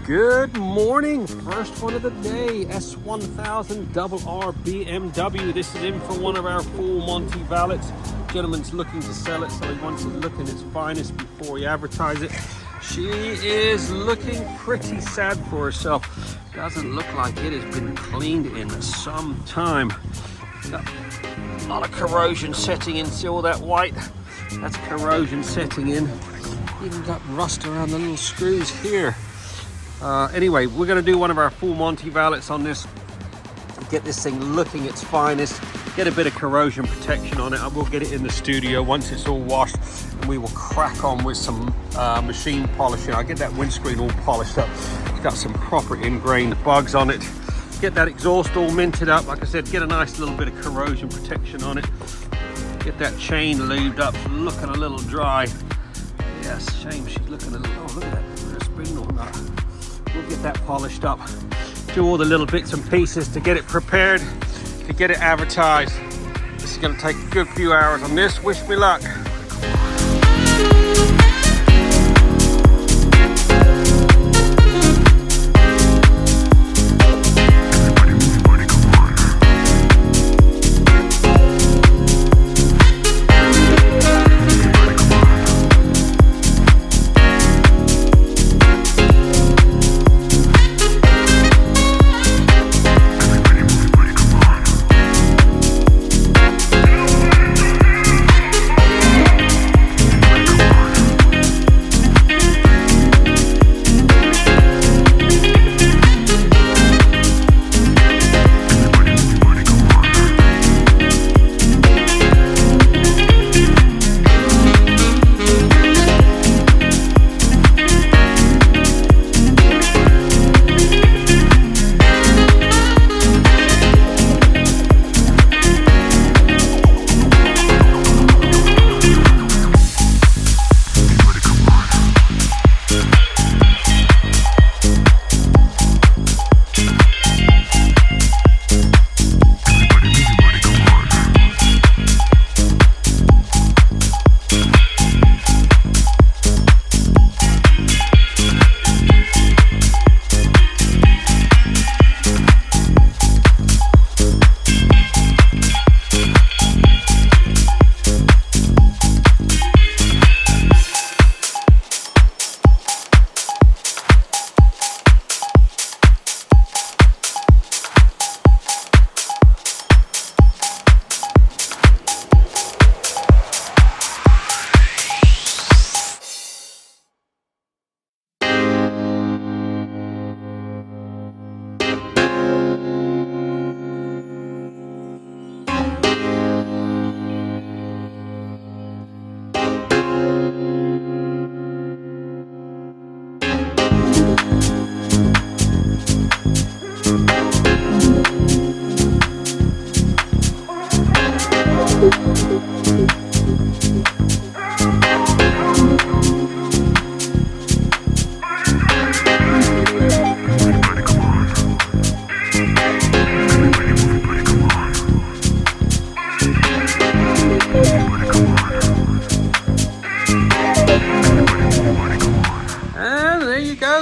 Good morning, first one of the day, S1000RR BMW. This is in for one of our full Monty valets. Gentleman's looking to sell it, so he wants it looking its finest before he advertises it. She is looking pretty sad for herself. Doesn't look like it has been cleaned in some time. Got a lot of corrosion setting in. See all that white? That's corrosion setting in. Even got rust around the little screws here. Anyway, we're going to do one of our full Monty valets on this. Get this thing looking its finest. Get a bit of corrosion protection on it. I will get it in the studio once it's all washed, and we will crack on with some machine polishing. I'll get that windscreen all polished up. It's got some proper ingrained bugs on it. Get that exhaust all minted up. Like I said, get a nice little bit of corrosion protection on it. Get that chain lubed up, looking a little dry. Yes, shame she's looking a little, oh look at that, there's a spindle on that. We'll get that polished up, do all the little bits and pieces to get it prepared, to get it advertised. This is going to take a good few hours on this. Wish me luck.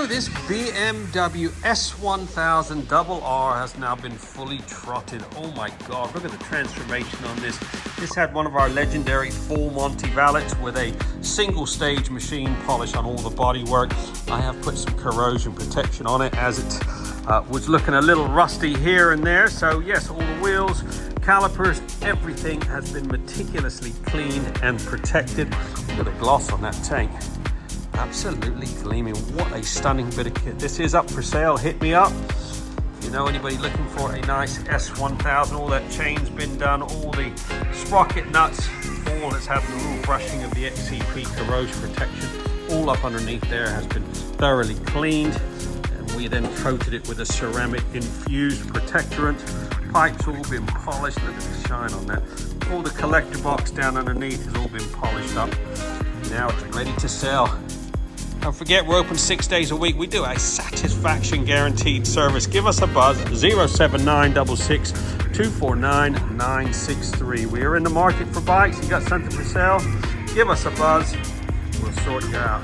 This BMW S1000RR has now been fully trotted. Oh my God, look at the transformation on this. This had one of our legendary full Monty valets with a single stage machine polish on all the bodywork. I have put some corrosion protection on it as it was looking a little rusty here and there. So yes, all the wheels, calipers, everything has been meticulously cleaned and protected. Look at the gloss on that tank. Absolutely gleaming. What a stunning bit of kit. This is up for sale. Hit me up. If you know anybody looking for a nice S1000, all that chain's been done, all the sprocket nuts, all that's had the little brushing of the XCP corrosion protection, all up underneath there has been thoroughly cleaned, and we then coated it with a ceramic infused protectorant. Pipes all been polished. Look at the shine on that. All the collector box down underneath has all been polished up. Now it's ready to sell. Don't forget, we're open 6 days a week. We do a satisfaction guaranteed service. Give us a buzz, 07966 249 963. We are in the market for bikes. You got something for sale? Give us a buzz. We'll sort you out.